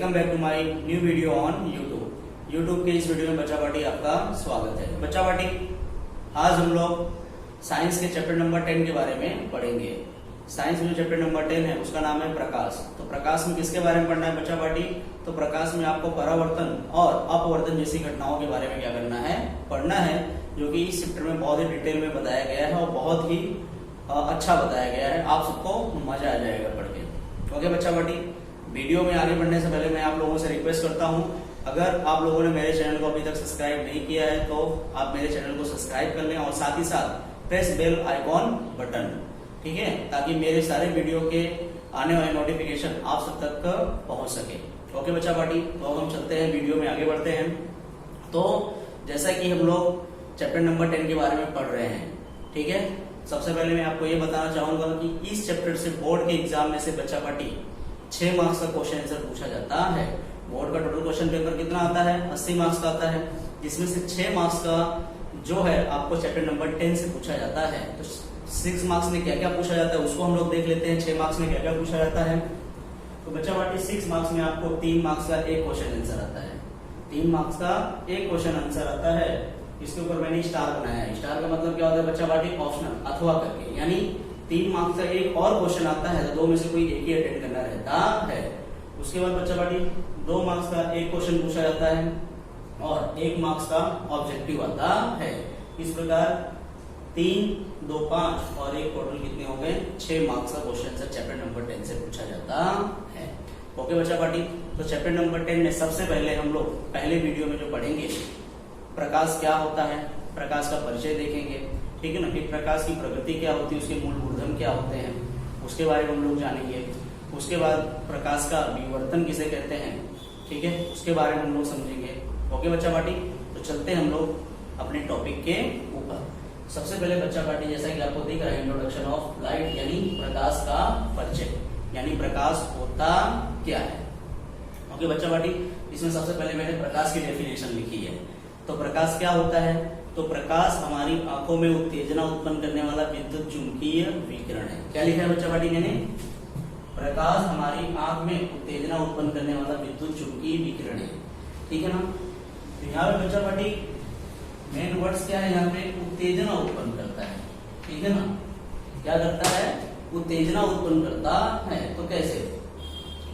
Welcome back to my new video on YouTube के इस video में बच्चा पार्टी आपका स्वागत है। बच्चा पार्टी आज हम लोग साइंस के चैप्टर नंबर 10 के बारे में पढ़ेंगे। साइंस में जो चैप्टर नंबर 10 है उसका नाम है प्रकाश। तो प्रकाश में किसके बारे में पढ़ना है बच्चा पार्टी? तो प्रकाश में आपको परावर्तन और अपवर्तन जैसी घटनाओं के बारे में क्या करना है, पढ़ना है, जो कि इस चैप्टर में बहुत ही डिटेल में बताया गया है और बहुत ही अच्छा बताया गया है। आप सबको मजा आ जाएगा पढ़ के। ओके बच्चा पार्टी, वीडियो में आगे बढ़ने से पहले मैं आप लोगों से रिक्वेस्ट करता हूं, अगर आप लोगों ने मेरे चैनल को अभी तक सब्सक्राइब नहीं किया है तो आप मेरे चैनल को सब्सक्राइब कर लें और साथ ही साथ प्रेस बेल आइकॉन बटन, ठीक है, ताकि मेरे सारे वीडियो के आने वाले नोटिफिकेशन आप सब तक पहुंच सके। ओके बच्चा पार्टी, तो अब हम चलते हैं, वीडियो में आगे बढ़ते हैं। तो जैसा कि हम लोग चैप्टर नंबर 10 के बारे में पढ़ रहे हैं, ठीक है, सबसे पहले मैं आपको ये बताना चाहूंगा कि इस चैप्टर से बोर्ड के एग्जाम में से बच्चा पार्टी 6 मार्क्स का क्वेश्चन आंसर पूछा जाता है। बोर्ड का टोटल क्वेश्चन पेपर कितना आता है? 80 मार्क्स का आता है, जिसमें से 6 मार्क्स का जो है आपको चैप्टर नंबर 10 से पूछा जाता है। तो 6 मार्क्स में क्या क्या पूछा जाता है उसको हम लोग देख लेते हैं। 6 मार्क्स में क्या क्या पूछा जाता है। तो बच्चा पार्टी 6 मार्क्स में आपको 3 मार्क्स का एक क्वेश्चन आंसर आता है। 3 मार्क्स का एक क्वेश्चन आंसर आता है। इसके ऊपर मैंने स्टार बनाया है। स्टार का मतलब क्या होता है बच्चा पार्टी? ऑप्शनल, अथवा करके, यानी 3 मार्क्स का एक और क्वेश्चन आता है तो 2 में से कोई एक ही अटेंड करना रहता है। उसके बाद बच्चा पार्टी 2 मार्क्स का एक क्वेश्चन पूछा जाता है और 1 मार्क्स का ऑब्जेक्टिव आता है। इस प्रकार 3, 2, 5 और 1 टोटल कितने हो गए? 6 मार्क्स का क्वेश्चन आंसर चैप्टर नंबर 10 से पूछा जाता है। ओके बच्चा पार्टी, तो चैप्टर नंबर 10 में सबसे पहले हम लोग पहले वीडियो में जो पढ़ेंगे प्रकाश क्या होता है, प्रकाश का परिचय देखेंगे, ठीक है ना। फिर प्रकाश की प्रकृति क्या होती है, उसके मूल गुणधर्म क्या होते हैं, उसके बारे में हम लोग जानेंगे। उसके बाद प्रकाश का विवर्तन किसे कहते हैं, ठीक है, उसके बारे में हम लोग समझेंगे। ओके बच्चा पार्टी, तो चलते हैं हम लोग अपने टॉपिक के ऊपर। सबसे पहले बच्चा पार्टी जैसा कि आपको दिख रहा है इंट्रोडक्शन ऑफ लाइट, यानी प्रकाश का परिचय, यानी प्रकाश होता क्या है। ओके बच्चा पार्टी, इसमें सबसे पहले मैंने प्रकाश की डेफिनेशन लिखी है। तो प्रकाश क्या होता है? तो प्रकाश हमारी आंखों में उत्तेजना उत्पन्न करने वाला विद्युत चुंबकीय विकिरण है। क्या लिखा है बच्चा पार्टी मैंने? प्रकाश हमारी आंख में उत्तेजना उत्पन्न करने वाला विद्युत चुंबकीय विकिरण है, ठीक है ना। तो यहाँ पे बच्चा पार्टी मेन वर्ड्स क्या है यहाँ पे? उत्तेजना उत्पन्न करता है, ठीक है ना। क्या करता है? उत्तेजना उत्पन्न करता है। तो कैसे?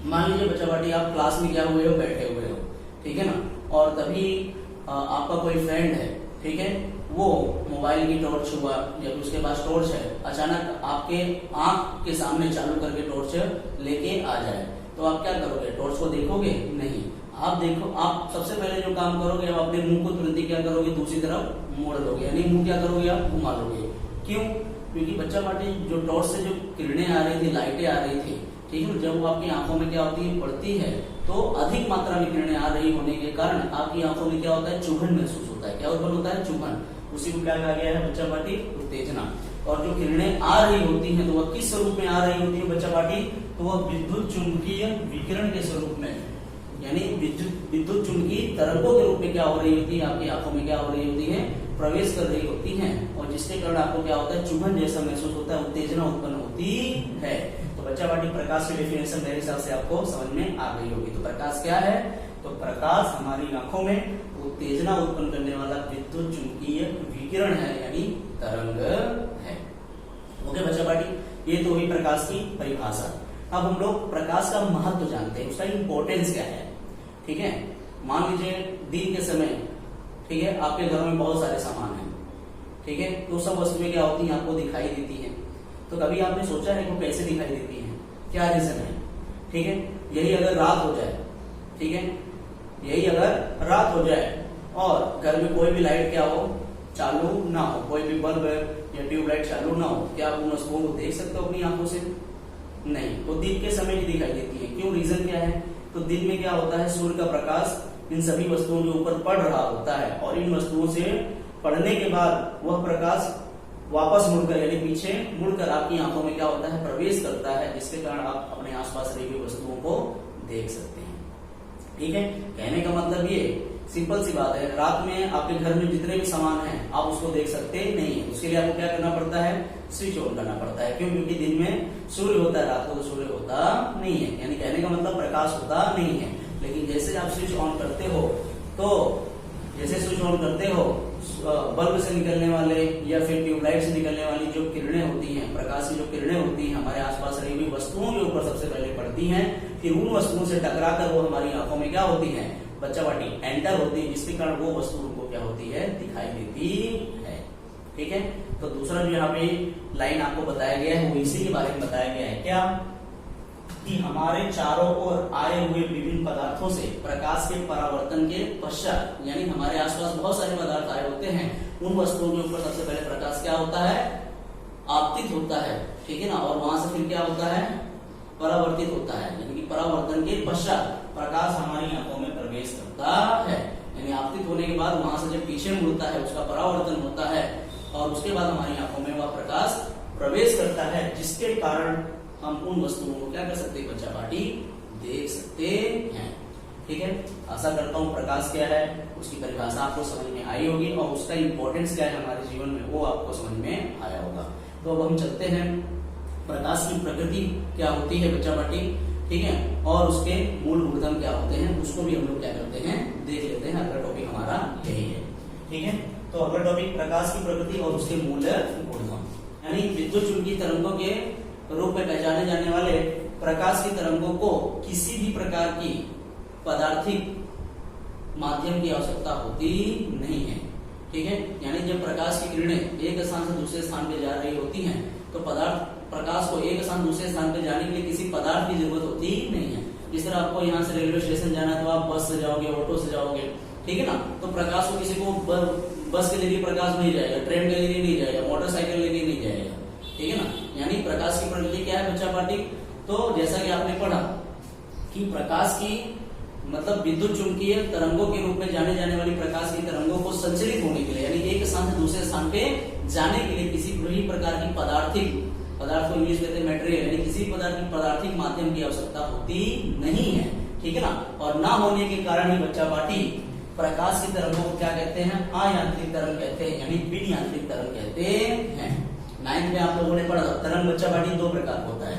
मान लीजिए बच्चा पार्टी आप क्लास में क्या हुए हो, बैठे हुए हो, ठीक है ना, और तभी आपका कोई फ्रेंड है, ठीक है, वो मोबाइल की टॉर्च हुआ या उसके पास टॉर्च है, अचानक आपके आंख के सामने चालू करके टॉर्च लेके आ जाए, तो आप क्या करोगे? टॉर्च को देखोगे? नहीं। आप सबसे पहले जो काम करोगे, आप अपने मुंह को तुरंत ही क्या करोगे? दूसरी तरफ मोड़ लोगे, यानी मुंह क्या करोगे? आप घुमा लोगे। क्यों? क्योंकि बच्चा पार्टी जो टॉर्च से जो किरणें आ रही थी, लाइटें आ रही थी, ठीक है, जब वो आपकी आंखों में क्या होती है, पड़ती है, तो अधिक मात्रा में किरणें आ रही होने के कारण आपकी आंखों में क्या होता है? चुभन महसूस होता है। क्या उत्पन्न होता है? चुभन। उसी को क्या कहा गया है बच्चा पार्टी? उत्तेजना। और जो किरणें आ रही होती हैं तो वह किस स्वरूप में आ रही होती है बच्चा पार्टी? तो वह विद्युत चुंबकीय विकिरण के स्वरूप में, यानी विद्युत चुंबकीय तरंगों के रूप में क्या हो रही होती है? आपकी आंखों में क्या हो रही होती है? प्रवेश कर रही होती है, और जिसके कारण आपको क्या होता है? चुभन जैसा महसूस होता है, उत्तेजना उत्पन्न होती है। तो बच्चा पार्टी प्रकाश की डेफिनेशन मेरे हिसाब से आपको समझ में आ गई होगी। तो प्रकाश क्या है? तो प्रकाश हमारी आंखों में उत्तेजना उत्पन्न करने वाला विद्युत चुंबकीय विकिरण है, यानी तरंग है। ओके बच्चा पार्टी, ये तो हुई प्रकाश की परिभाषा। अब हम लोग प्रकाश का महत्व जानते हैं, उसका इंपॉर्टेंस क्या है, ठीक है। मान लीजिए दिन के समय, ठीक है, आपके घर में बहुत सारे सामान है, ठीक है, तो सब वस्तुएं क्या होती हैं? आपको दिखाई देती है। तो कभी आपने सोचा है कि कैसे दिखाई देती है? क्या रीजन है? ठीक है, यही अगर रात हो जाए, ठीक है, यही अगर रात हो जाए और घर में कोई भी लाइट क्या हो, चालू ना हो, कोई भी बल्ब या ट्यूबलाइट चालू ना हो, क्या आप उन वस्तुओं को देख सकते हो अपनी आंखों से? नहीं। वो दिन के समय ही दिखाई देती है। क्यों? रीजन क्या है? तो दिन में क्या होता है? सूर्य का प्रकाश इन सभी वस्तुओं के ऊपर पड़ रहा होता है, और इन वस्तुओं से पड़ने के बाद वह प्रकाश वापस मुड़कर, यानी पीछे मुड़कर आपकी आंखों में क्या होता है? प्रवेश करता है, जिसके कारण आप अपने आसपास रही हुई वस्तुओं को देख सकते हैं, ठीक है। कहने का मतलब ये सिंपल सी बात है, रात में आपके घर में जितने भी सामान हैं आप उसको देख सकते नहीं है। उसके लिए आपको क्या करना पड़ता है? स्विच ऑन करना पड़ता है। क्यों? क्योंकि दिन में सूर्य होता है, रात को तो सूर्य होता नहीं है, यानी कहने का मतलब प्रकाश होता नहीं है। लेकिन जैसे आप स्विच ऑन करते हो तो जैसे स्विच ऑन करते हो बल्ब से निकलने वाले या फिर ट्यूबलाइट से निकलने वाली जो किरणें होती हैं, प्रकाश की जो किरणें होती हैं हमारे आसपास रही हुई वस्तुओं के ऊपर सबसे पहले पड़ती हैं, फिर उन वस्तुओं से टकराकर वो हमारी आंखों में क्या होती है बच्चा पार्टी एंटर होती है, जिसके कारण वो वस्तु हमको क्या होती है दिखाई देती है। ठीक है, तो दूसरा जो यहाँ पे लाइन आपको बताया गया है वो इसी के बारे में बताया गया है क्या कि हमारे चारों ओर आए हुए विभिन्न पदार्थों से प्रकाश के परावर्तन के पश्चात, यानी हमारे आसपास बहुत सारे पदार्थ आए होते हैं, उन वस्तुओं के ऊपर सबसे पहले प्रकाश क्या होता है आपतित होता है। ठीक है ना, और वहां से फिर क्या होता है परावर्तित होता है, यानी कि परावर्तन के पश्चात प्रकाश हमारी आंखों में प्रवेश करता है, यानी आपतित होने के बाद वहां से जब पीछे मुड़ता है उसका परावर्तन होता है और उसके बाद हमारी आंखों में वह प्रकाश प्रवेश करता है, जिसके कारण हम उन वस्तुओं को क्या कर सकते हैं बच्चा पार्टी देख सकते हैं। ठीक है, आशा करता हूँ प्रकाश क्या है उसकी परिभाषा आपको समझ में आई होगी और उसका इंपॉर्टेंस क्या है हमारे जीवन में वो आपको समझ में आया होगा। तो अब हम चलते हैं प्रकाश की प्रकृति क्या होती है बच्चा पार्टी, ठीक है, और उसके मूल गुणधर्म क्या होते हैं उसको भी हम लोग क्या करते हैं देख लेते हैं। अगला टॉपिक हमारा यही है। ठीक है, तो अगला टॉपिक प्रकाश की प्रकृति और उसके मूल गुणधर्म, यानी विद्युत चुंबकीय तरंगों के रूप में पहचाने जाने वाले प्रकाश की तरंगों को किसी भी प्रकार की पदार्थिक माध्यम की आवश्यकता होती नहीं है। ठीक है, यानी जब प्रकाश की किरणें एक स्थान से दूसरे स्थान पे जा रही होती हैं तो प्रकाश को एक स्थान दूसरे स्थान पे जाने के लिए किसी पदार्थ की जरूरत होती नहीं है। जिस तरह आपको यहाँ से रेलवे स्टेशन जाना है तो आप बस से जाओगे, ऑटो से जाओगे, ठीक है ना, तो प्रकाश को किसी को बस के लिए प्रकाश नहीं जाएगा, ट्रेन के लिए नहीं जाएगा, मोटरसाइकिल लेके नहीं जाएगा। ठीक है ना, यानी प्रकाश की प्रकृति क्या है बच्चा पार्टी, तो जैसा कि आपने पढ़ा कि प्रकाश की मतलब विद्युत चुंबकीय तरंगों के रूप में जाने जाने वाली प्रकाश की तरंगों को संचरित होने के लिए, यानी एक स्थान से दूसरे स्थान पे जाने के लिए किसी भी प्रकार की पदार्थ को इंग्लिश कहते हैं मटेरियल, यानी किसी प्रकार की पदार्थिक माध्यम की आवश्यकता होती नहीं है। ठीक है ना, और ना होने के कारण ही बच्चा पार्टी प्रकाश की तरंगों को क्या कहते हैं अयांत्रिक तरंग कहते हैं, यानी बिन यांत्रिक तरंग कहते हैं। 9th में आप लोगों ने पढ़ा तरंग बच्चा पार्टी दो प्रकार का होता है।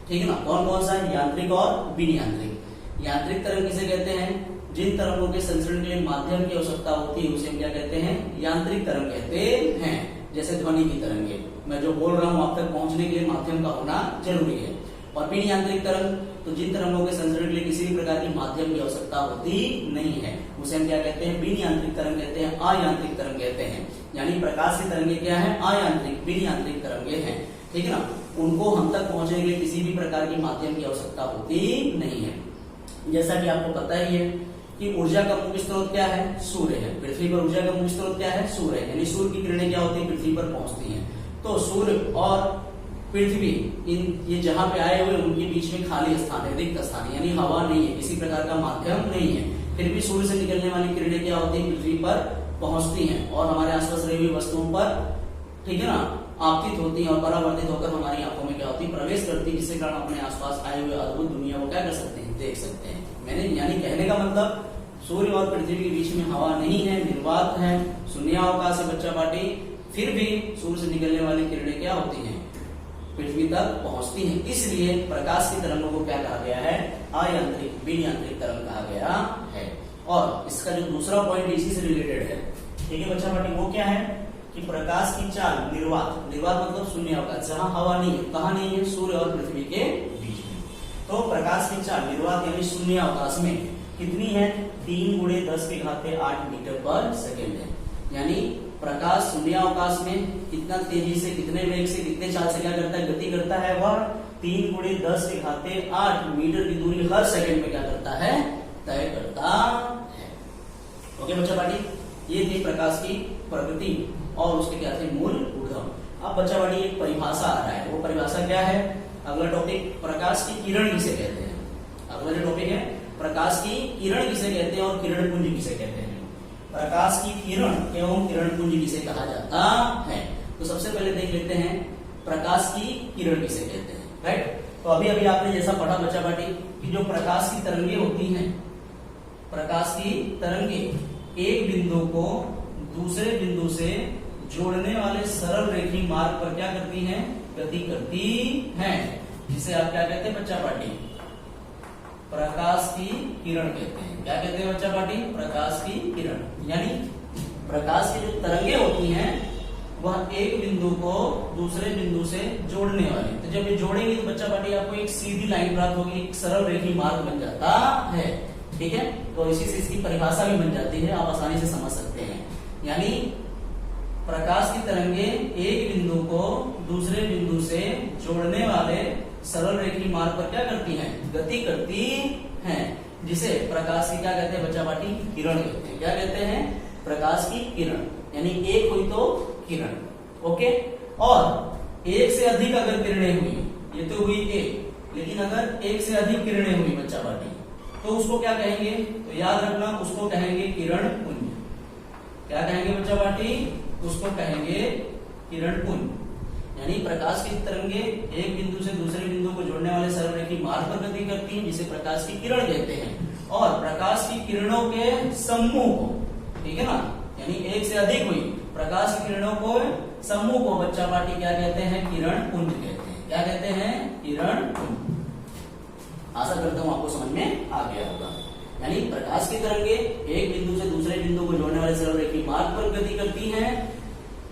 ठीक है ना, कौन कौन सा है यांत्रिक और बिन यांत्रिक। यांत्रिक तरंग किसे कहते हैं, जिन तरंगों के संचरण के लिए माध्यम की आवश्यकता होती है उसे हम क्या कहते हैं यांत्रिक तरंग कहते हैं। जैसे ध्वनि की तरंगे, मैं जो बोल रहा हूँ आप तक पहुंचने के लिए माध्यम का होना जरूरी है। और बिन यांत्रिक तरंग, तो जिन तरंगों के संचरण के लिए किसी भी प्रकार की माध्यम की आवश्यकता होती नहीं है उसे हम क्या कहते हैं बिन यांत्रिक तरंग कहते हैं, अयांत्रिक तरंग कहते हैं। यानी प्रकाश की तरंगे क्या है अयांत्रिक बिन यांत्रिक तरंगे हैं। ठीक है ना, उनको हम तक पहुंचने के लिए किसी भी प्रकार की माध्यम की आवश्यकता होती नहीं है। जैसा कि आपको पता ही है कि ऊर्जा का मुख्य स्रोत क्या है सूर्य है, पृथ्वी पर ऊर्जा का मुख्य स्रोत क्या है सूर्य है, यानी सूर्य की किरणें क्या होती है पृथ्वी पर पहुंचती हैं। तो सूर्य और पृथ्वी ये जहां पे आए हुए उनके बीच में खाली स्थान है, रिक्त स्थान है, यानी हवा नहीं है, किसी प्रकार का माध्यम नहीं है, फिर भी सूर्य से निकलने वाली किरणें क्या होती है पृथ्वी पर पहुंचती हैं और हमारे आसपास रही हुई वस्तुओं पर, ठीक है ना, आपतित होती है और परावर्तित होकर हमारी आंखों में क्या होती है प्रवेश करती है, जिसके कारण अपने आसपास आए हुए अद्भुत दुनिया को क्या कर सकते हैं देख सकते हैं। मैंने यानी कहने का मतलब सूर्य और पृथ्वी के बीच में हवा नहीं है, निर्वात है, शून्यावकाश है बच्चा पार्टी, फिर भी सूर्य से निकलने वाली किरणें क्या होती हैं पृथ्वी तक पहुंचती हैं। इसलिए प्रकाश की तरंगों को क्या कहा गया है अयांत्रिक बिन यांत्रिक तरंग कहा गया है। और इसका जो दूसरा पॉइंट इसी से रिलेटेड है, ठीक है बच्चा पार्टी, वो क्या है कि प्रकाश की चाल निर्वात, निर्वात मतलब शून्यावकाश, जहां हवा नहीं है, कहां नहीं है सूर्य और पृथ्वी के बीच में। तो प्रकाश की चाल निर्वात यानी शून्यावकाश में कितनी है 3 × 10⁸ मीटर पर सेकेंड है। यानी प्रकाश शून्यावकाश में कितना तेजी से, कितने वेग से, कितने चाल से क्या करता है गति करता है, वह 3 × 10⁸ मीटर की दूरी हर सेकंड में क्या करता है तय करता है। ओके बच्चा पार्टी, ये थी प्रकाश की प्रकृति और उसके क्या थे मूल गुणधर्म। अब बच्चा पार्टी एक परिभाषा आ रहा है, वो परिभाषा क्या है, अगला टॉपिक प्रकाश की किरण किसे कहते हैं। अगला जो टॉपिक है प्रकाश की किरण किसे कहते हैं और किरण पुंज किसे कहते हैं। प्रकाश की किरण एवं किरण पुंज किसे कहा जाता है, तो सबसे पहले देख लेते हैं प्रकाश की किरण किसे कहते हैं। राइट, तो अभी अभी आपने जैसा पढ़ा बच्चा पार्टी कि जो प्रकाश की तरंगे होती हैं, प्रकाश की तरंगे एक बिंदु को दूसरे बिंदु से जोड़ने वाले सरल रेखी मार्ग पर क्या करती हैं गति करती हैं, जिसे आप क्या कहते हैं बच्चा पार्टी प्रकाश की किरण कहते हैं। क्या कहते हैं बच्चा पार्टी? प्रकाश की किरण। यानी प्रकाश की जो तरंगे होती हैं वह एक बिंदु को दूसरे बिंदु से जोड़ने वाली। तो जब ये जोड़ेंगे तो बच्चा पार्टी आपको एक सीधी लाइन प्राप्त होगी, एक सरल रेखी मार्ग बन जाता है। ठीक है, तो इसी से इसकी परिभाषा भी बन जाती है, आप आसानी से समझ सकते हैं। यानी प्रकाश की तरंगे एक बिंदु को दूसरे बिंदु से जोड़ने वाले सरल रेखी मार्ग पर क्या करती हैं? गति करती हैं, जिसे प्रकाश की क्या कहते हैं बच्चा पार्टी? किरण कहते हैं। क्या कहते हैं? प्रकाश की किरण। यानी एक हुई तो किरण। ओके, और एक से अधिक अगर किरणें हुई, ये तो हुई एक, लेकिन अगर एक से अधिक किरणें हुई बच्चा पार्टी तो उसको क्या कहेंगे? तो याद रखना, उसको कहेंगे किरण पुंज। क्या कहेंगे बच्चा पार्टी? उसको कहेंगे किरण पुंज। यानी प्रकाश की तरंगे एक बिंदु से दूसरे बिंदु को जोड़ने वाले सरल रेखी मार्ग पर गति करती हैं, जिसे प्रकाश की किरण कहते हैं। और प्रकाश की किरणों के समूह को, ठीक है ना, यानी एक से अधिक हुई प्रकाश की किरणों को समूह को बच्चा पार्टी क्या कहते हैं? किरण पुंज कहते हैं। क्या कहते हैं? किरण पुंज। आशा करता हूं आपको समझ में आ गया होगा। यानी प्रकाश की तरंगे एक बिंदु से दूसरे बिंदु को जोड़ने वाले सरल रेखी मार्ग पर गति करती हैं,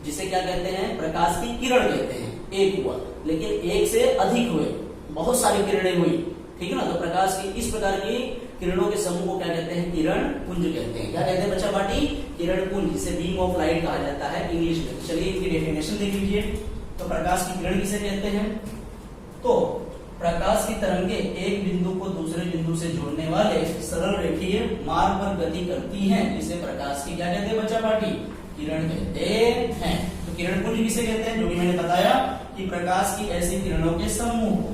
जिसे क्या कहते हैं? प्रकाश की किरण कहते हैं। एक हुआ, लेकिन एक से अधिक हुए, बहुत सारी किरणें हुई, ठीक है ना, तो प्रकाश की इस प्रकार की किरणों के समूह को क्या कहते हैं? किरण पुंज कहते हैं। क्या कहते हैं बच्चा पार्टी? किरण पुंज, जिसे बीम ऑफ लाइट कहा जाता है इंग्लिश में। चलिए इनकी डेफिनेशन देख लीजिए। तो प्रकाश की किरण किसे कहते हैं? तो प्रकाश की तरंगे एक बिंदु को दूसरे बिंदु से जोड़ने वाले सरल रेखीय मार्ग पर गति करती हैं, जिसे प्रकाश की क्या कहते हैं बच्चा पार्टी? किरण कहते हैं। तो किरण पुंज किसे कहते हैं? जो कि मैंने बताया कि प्रकाश की ऐसी किरणों के समूह को,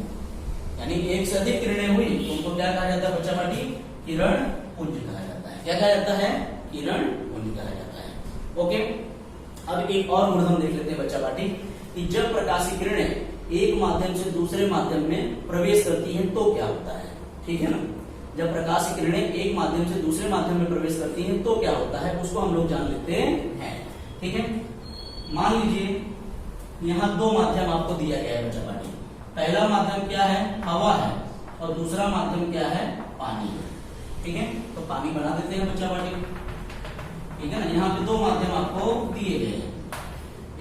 यानी एक से अधिक किरणें हुई तो उनको क्या कहा जाता है बच्चा पार्टी? किरण पुंज कहा जाता है। क्या कहा जाता है? किरण पुंज कहा जाता है। ओके, अब एक और गुण हम देख लेते हैं बच्चा पार्टी कि जब प्रकाश की किरणें एक माध्यम से दूसरे माध्यम में प्रवेश करती हैं तो क्या होता है। ठीक है ना, जब प्रकाश की किरणें एक माध्यम से दूसरे माध्यम में प्रवेश करती हैं तो क्या होता है, उसको हम लोग जान लेते हैं। ठीक है, मान लीजिए यहाँ दो माध्यम आपको दिया गया है बच्चा पार्टी। पहला माध्यम क्या है? हवा है, और दूसरा माध्यम क्या है? पानी है। ठीक है, तो पानी बना देते हैं बच्चा पार्टी। ठीक है ना, यहाँ पे दो माध्यम आपको दिए गए हैं,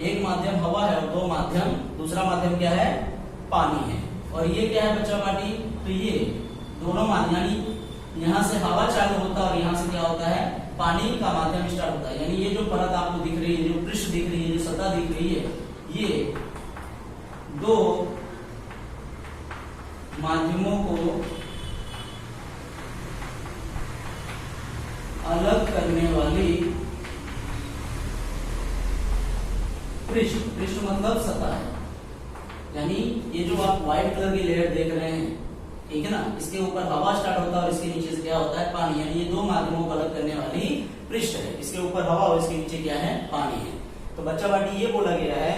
एक माध्यम हवा है और दो माध्यम, दूसरा माध्यम क्या है? पानी है। और ये क्या है बच्चा पार्टी? तो ये दोनों माध्यम, यानी यहाँ से हवा चालू होता है और यहाँ से क्या होता है? पानी का माध्यम स्टार्ट होता है। यानी ये जो परत आपको दिख रही है, जो पृष्ठ दिख रही है, जो सतह दिख रही है, ये दो माध्यमों को अलग करने वाली पृष्ठ मतलब सतह है। यानी ये जो आप व्हाइट कलर की लेयर देख रहे हैं, ठीक है ना, इसके ऊपर हवा स्टार्ट होता है और इसके नीचे से क्या होता है? पानी। यानी ये दो माध्यमों को अलग करने वाली पृष्ठ है। इसके ऊपर हवा और इसके नीचे क्या है? पानी है। तो बच्चा पार्टी ये बोला गया है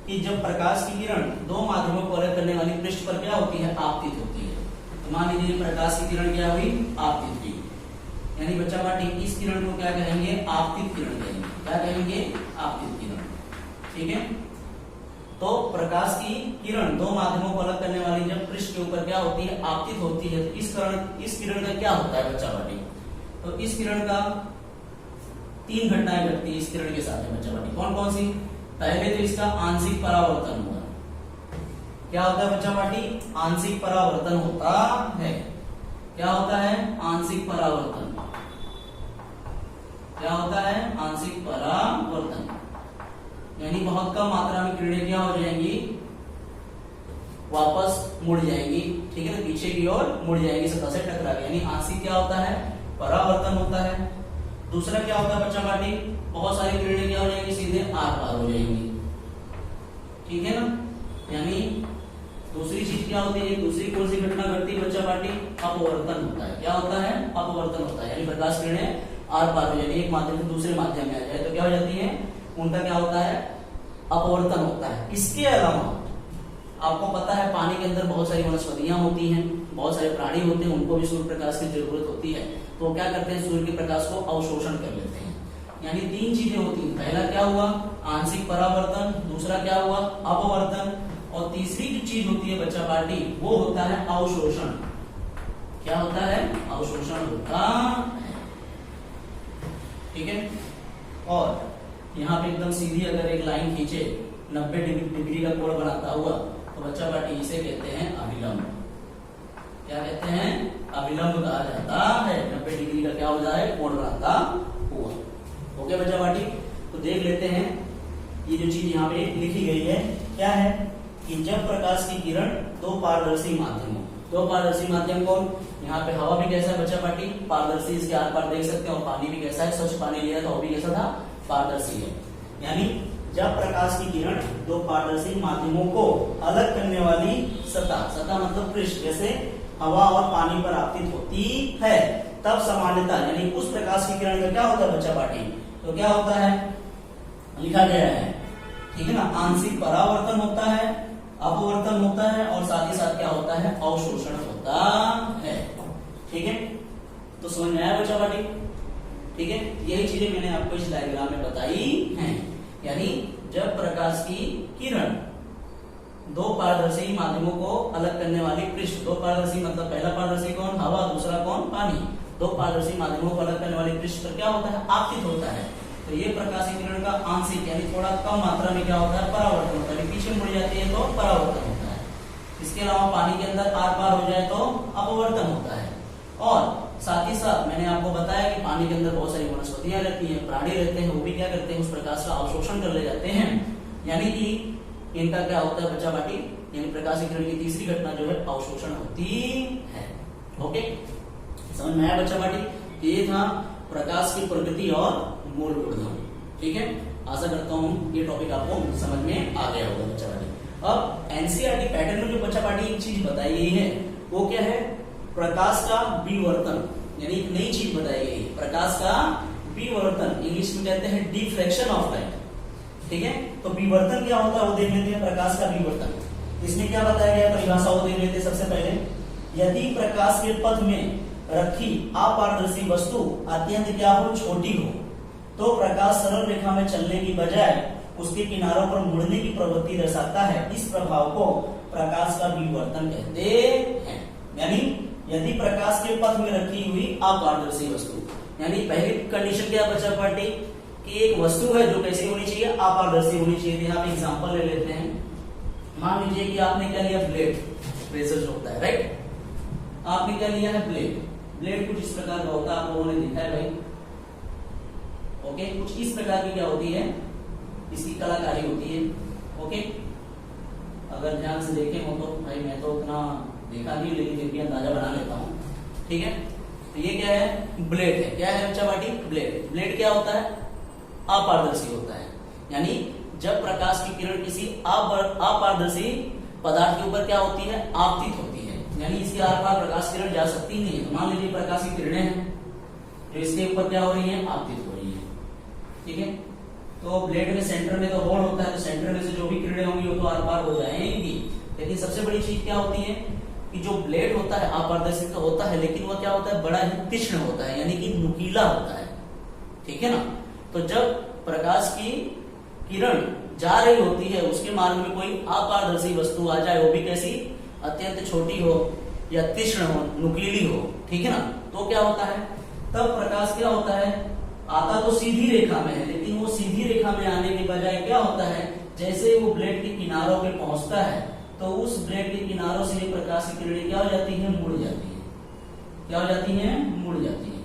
कि जब प्रकाश की किरण दो माध्यमों को अलग करने वाली पृष्ठ पर क्या होती है? आपतित होती है। तो मान लीजिए प्रकाश की किरण क्या हुई? आपतित हुई। यानी बच्चा पार्टी इस किरण को क्या कहेंगे? आपतित किरण कहेंगे। क्या कहेंगे? आपतित किरण। ठीक है, तो प्रकाश की किरण दो माध्यमों को अलग करने वाली जब पृष्ठ के ऊपर क्या होती है? आपतित होती है, तो इस किरण का क्या होता है बच्चा पार्टी? तो इस किरण का तीन घटनाएं घटती है इस किरण के साथ बच्चा पार्टी। कौन कौन सी? पहले तो इसका आंशिक परावर्तन होगा। क्या होता है बच्चा पार्टी? आंशिक परावर्तन होता है। क्या होता है? आंशिक परावर्तन। क्या होता है? आंशिक परावर्तन। यानी बहुत कम मात्रा में किरणें क्या हो जाएंगी? वापस मुड़ जाएंगी। ठीक है ना, पीछे की ओर मुड़ जाएंगी सतह से टकरा के। यानी आंशिक क्या होता है? परावर्तन होता है। दूसरा क्या होता है बच्चा पार्टी? बहुत सारी किरणें क्या हो जाएंगी? सीधे आर पार हो जाएंगी। ठीक है ना, यानी दूसरी चीज क्या होती है? दूसरी कौन सी घटना घटती है बच्चा पार्टी? अपवर्तन होता है। क्या होता है? अपवर्तन होता है। यानी प्रकाश किरणें आर पार हो जाती है, एक माध्यम से दूसरे माध्यम में आ जाए तो क्या हो जाती है? उनका क्या होता है? अपवर्तन होता है। इसके अलावा आपको पता है पानी के अंदर बहुत सारी वनस्पतियां होती हैं, बहुत सारे प्राणी होते हैं, उनको भी सूर्य प्रकाश की जरूरत होती है। तो क्या करते हैं? सूर्य के प्रकाश को अवशोषण कर लेते हैं। यानी तीन चीजें होती हैं। पहला क्या हुआ? आंशिक परावर्तन। दूसरा क्या हुआ? अपवर्तन। और तीसरी जो चीज होती है बच्चा पार्टी वो होता है अवशोषण। क्या होता है? अवशोषण होता है। ठीक है, और यहाँ पे एकदम सीधी अगर एक लाइन खींचे 90 डिग्री का कोण बनाता हुआ, तो बच्चा पार्टी इसे कहते हैं अभिलंब। क्या कहते हैं? अभिलंब कहा जाता है। 90 डिग्री का क्या हो जाए? कोण बनाता हुआ। ओके बच्चा पार्टी, तो देख लेते हैं ये जो चीज यहाँ पे लिखी गई है क्या है कि जब प्रकाश की किरण दो पारदर्शी माध्यमों, दो पारदर्शी माध्यम कौन? यहाँ पे हवा भी कैसा है बच्चा पार्टी? पारदर्शी, इसके आर पार देख सकते हो। पानी भी कैसा है? स्वच्छ पानी लिया तो वो भी कैसा था? पारदर्शी है। यानी जब प्रकाश की किरण दो पारदर्शी माध्यमों को अलग करने वाली सतह, सतह मतलब पृष्ठ, जैसे हवा और पानी पर आपतित होती है, तब सामान्यतः यानी उस प्रकाश की किरण का क्या होता है बच्चा पार्टी? तो क्या होता है? लिखा गया है, ठीक है ना, आंशिक परावर्तन होता है, अपवर्तन होता है, और साथ ही साथ क्या होता है? अवशोषण होता है। ठीक है, तो समझ में आया बच्चा पार्टी? ठीक है, यही चीजें मैंने आपको इस डायग्राम में बताई हैं। यानी जब प्रकाश की किरण दो पारदर्शी माध्यमों को अलग करने वाली पृष्ठ, दो पारदर्शी मतलब पहला पारदर्शी कौन? हवा, दूसरा कौन? पानी। दो पारदर्शी माध्यमों को अलग करने वाली पृष्ठ पर क्या होता है? आपतित होता है। तो ये प्रकाश की किरण का आंशिक यानी थोड़ा कम मात्रा में क्या होता है? परावर्तन होता है। पीछे मुड़ जाती है तो परावर्तन होता है। इसके अलावा पानी के अंदर आर पार हो जाए तो अपवर्तन होता है। और साथ ही साथ मैंने आपको बताया कि पानी के अंदर बहुत सारी वनस्पतियां रहती हैं, प्राणी रहते हैं, वो भी क्या करते हैं? उस प्रकाश का अवशोषण कर ले जाते हैं। यानी कि इनका क्या होता है बच्चा पार्टी? यानी प्रकाश की किरण की तीसरी घटना जो है अवशोषण होती है। ओके, समझ में आया बच्चा पार्टी? ये था प्रकाश की प्रकृति और मूल गुणधर्म। ठीक है, आशा करता हूँ ये टॉपिक आपको समझ में आ गया होगा बच्चा पार्टी। अब एनसीईआरटी पैटर्न में जो बच्चा पार्टी एक चीज बताई गई है वो क्या है? प्रकाश का विवर्तन, यानी एक नई चीज बताई गई है, प्रकाश का विवर्तन। इंग्लिश में कहते हैं डिफ्रैक्शन ऑफ लाइट। ठीक है, तो विवर्तन क्या होता है वो देख लेते हैं। प्रकाश का विवर्तन, इसमें क्या बताया गया परिभाषा वो देख लेते हैं। सबसे पहले, यदि प्रकाश के पथ में रखी अपारदर्शी वस्तु अत्यंत क्या हो? छोटी हो, तो प्रकाश सरल रेखा में चलने की बजाय उसके किनारों पर मुड़ने की प्रवृत्ति दर्शाता है। इस प्रभाव को प्रकाश का विवर्तन कहते हैं। यानी यदि प्रकाश के पथ में रखी हुई अपारदर्शी वस्तु, यानी पहली कंडीशन क्या बच्चा पार्टी? कि एक वस्तु है जो कैसी होनी चाहिए? अपारदर्शी होनी चाहिए। यहाँ पे एग्जांपल ले लेते हैं। मान लीजिए कि आपने क्या लिया? ब्लेड, रेजर जो होता है, राइट? आपने क्या लिया है? ब्लेड। ब्लेड कुछ इस प्रकार का होता है, आप लोगों ने देखा है भाई। ओके, कुछ इस प्रकार की क्या होती है? इसकी कलाकारी होती है। ओके, अगर ध्यान से देखें हो तो भाई, मैं तो उतना देखा नहीं लेकिन फिर भी अंदाजा बना लेता हूँ। ठीक है, तो ये क्या है? ब्लेड है। क्या है बच्चा पार्टी? ब्लेड। ब्लेड क्या होता है? अपारदर्शी होता है। यानी जब प्रकाश की किरण किसी अपारदर्शी पदार्थ के ऊपर क्या होती है? आपतित होती है, यानी इसके आर पार प्रकाश किरण जा सकती नहीं है। तो मान लीजिए प्रकाश की किरणें हैं जो इसके ऊपर क्या हो रही है? आपतित हो रही है। ठीक है, तो ब्लेड में सेंटर में तो होल होता है, तो सेंटर में से जो भी किरणें होंगी वो तो आर पार हो जाएंगी। लेकिन सबसे बड़ी चीज क्या होती है कि जो ब्लेड होता है अपारदर्शी तो होता है, लेकिन वो क्या होता है? बड़ा ही तीक्ष्ण होता है, यानी कि नुकीला होता है। ठीक है ना, तो जब प्रकाश की किरण जा रही होती है, उसके मार्ग में कोई अपारदर्शी वस्तु आ जाए, वो भी कैसी? अत्यंत छोटी हो या तीक्ष्ण हो, नुकीली हो, ठीक है ना, तो क्या होता है? तब प्रकाश क्या होता है? आता तो सीधी रेखा में है, लेकिन वो सीधी रेखा में आने के बजाय क्या होता है? जैसे वो ब्लेड के किनारों पे पहुंचता है, तो उस ब्लेड के किनारों से प्रकाश की किरणें क्या हो जाती है? मुड़ जाती है। क्या हो जाती है? मुड़ जाती है।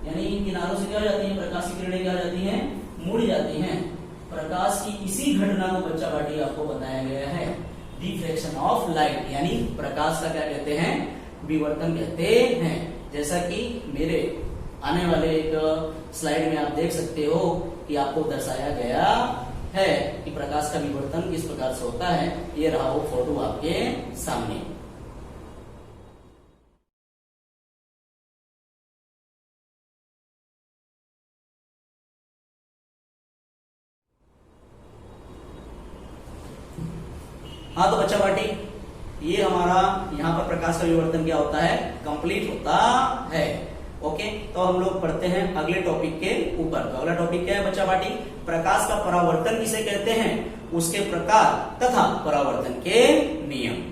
यानी इन किनारों से क्या हो जाती है? प्रकाश की किरणें क्या हो जाती हैं? मुड़ जाती हैं। प्रकाश की इसी घटना को बच्चा पार्टी आपको बताया गया है डिफ्रैक्शन ऑफ लाइट, यानी प्रकाश का क्या कहते हैं? विवर्तन कहते हैं। जैसा कि मेरे आने वाले एक स्लाइड में आप देख सकते हो कि आपको दर्शाया गया है कि प्रकाश का विवर्तन किस प्रकार से होता है। ये रहा वो फोटो आपके सामने। हाँ, तो बच्चा पार्टी ये हमारा यहाँ पर प्रकाश का विवर्तन क्या होता है? कंप्लीट होता है। ओके, तो हम लोग पढ़ते हैं अगले टॉपिक के ऊपर। तो अगला टॉपिक क्या है बच्चा पार्टी? प्रकाश का परावर्तन किसे कहते हैं, उसके प्रकार तथा परावर्तन के नियम।